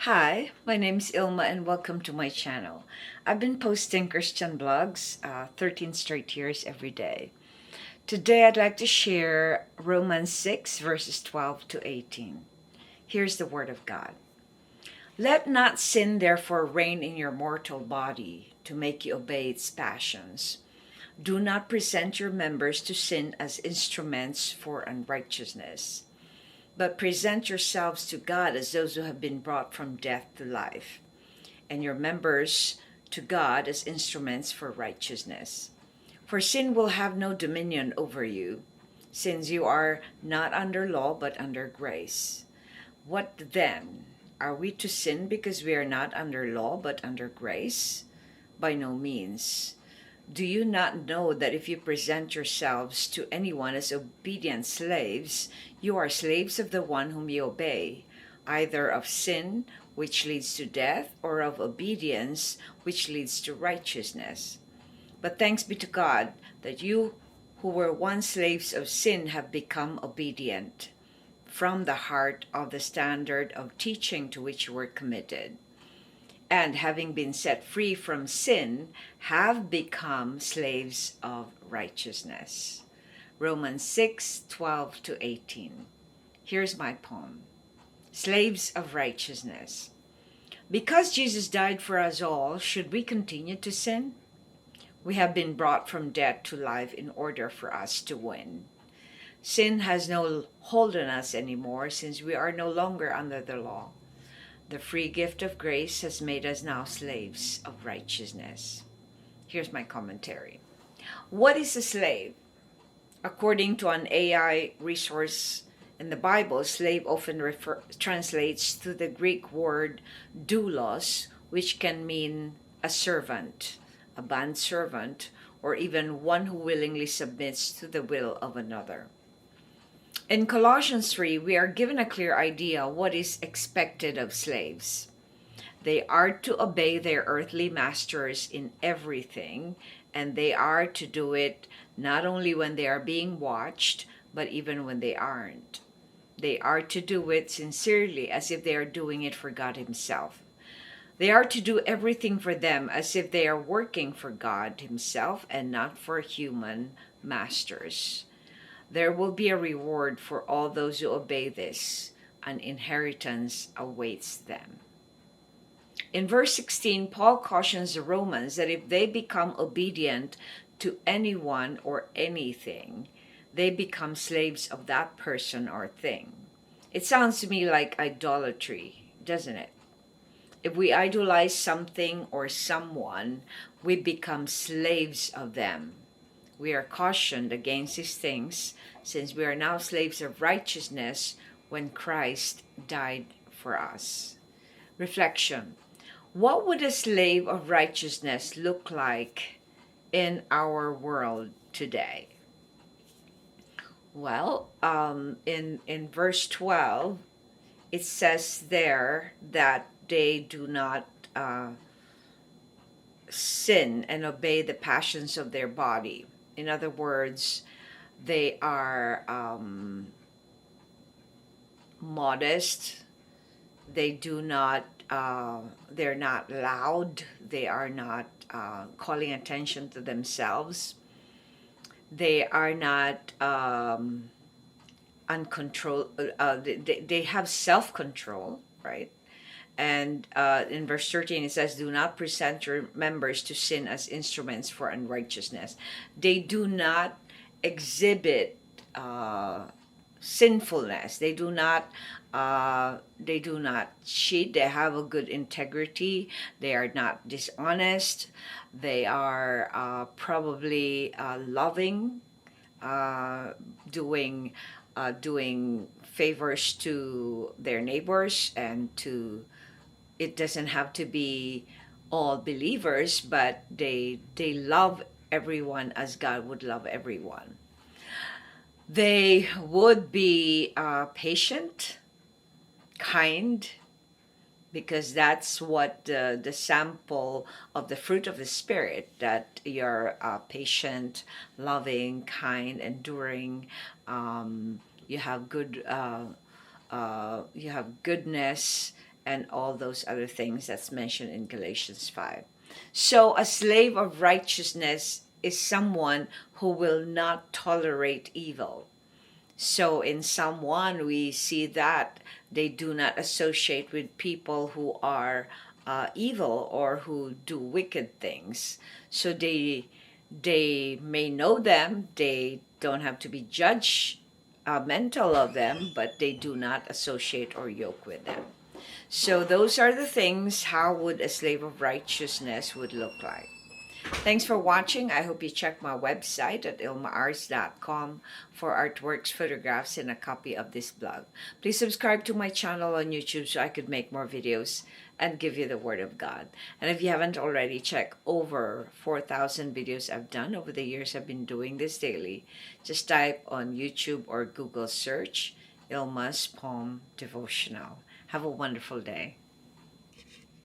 Hi, my name's Ilma and welcome to my channel. I've been posting Christian blogs 13 straight years every day. Today I'd like to share Romans 6 verses 12 to 18. Here's the word of God. Let not sin therefore reign in your mortal body to make you obey its passions. Do not present your members to sin as instruments for unrighteousness, but present yourselves to God as those who have been brought from death to life, and your members to God as instruments for righteousness. For sin will have no dominion over you, since you are not under law but under grace. What then? Are we to sin because we are not under law but under grace? By no means. Do you not know that if you present yourselves to anyone as obedient slaves, you are slaves of the one whom you obey, either of sin, which leads to death, or of obedience, which leads to righteousness? But thanks be to God that you who were once slaves of sin have become obedient from the heart of the standard of teaching to which you were committed, and having been set free from sin, have become slaves of righteousness. Romans 6:12 to 18. Here's my poem. Slaves of righteousness. Because Jesus died for us all, should we continue to sin? We have been brought from death to life in order for us to win. Sin has no hold on us anymore since we are no longer under the law. The free gift of grace has made us now slaves of righteousness. Here's my commentary. What is a slave? According to an AI resource in the Bible, slave often translates to the Greek word doulos, which can mean a servant, a bond servant, or even one who willingly submits to the will of another. In Colossians 3, we are given a clear idea what is expected of slaves. They are to obey their earthly masters in everything, and they are to do it not only when they are being watched, but even when they aren't. They are to do it sincerely, as if they are doing it for God Himself. They are to do everything for them as if they are working for God Himself and not for human masters. There will be a reward for all those who obey this. An inheritance awaits them. In verse 16, Paul cautions the Romans that if they become obedient to anyone or anything, they become slaves of that person or thing. It sounds to me like idolatry, doesn't it? If we idolize something or someone, we become slaves of them. We are cautioned against these things, since we are now slaves of righteousness when Christ died for us. Reflection. What would a slave of righteousness look like in our world today? Well, in verse 12, it says there that they do not sin and obey the passions of their body. In other words, they are modest. They do not. They're not loud. They are not calling attention to themselves. They are not uncontrolled. They have self-control, right? And in verse 13, it says, do not present your members to sin as instruments for unrighteousness. They do not exhibit sinfulness. They do not cheat. They have a good integrity. They are not dishonest. They are probably loving, doing favors to their neighbors, and to, it doesn't have to be all believers, but they love everyone as God would love everyone. They would be patient, kind, because that's what the sample of the fruit of the Spirit, that you're patient, loving, kind, enduring. You have good, you have goodness and all those other things that's mentioned in Galatians 5. So a slave of righteousness is someone who will not tolerate evil. So in Psalm 1, we see that they do not associate with people who are evil or who do wicked things. So they may know them, they don't have to be judgmental of them, but they do not associate or yoke with them. So those are the things how would a slave of righteousness would look like. Thanks for watching. I hope you check my website at ilma'S.com for artworks, photographs, and a copy of this blog. Please subscribe to my channel on YouTube so I could make more videos and give you the Word of God. And if you haven't already, check over 4,000 videos I've done over the years I've been doing this daily. Just type on YouTube or Google search ILMA'S Poem Devotional. Have a wonderful day.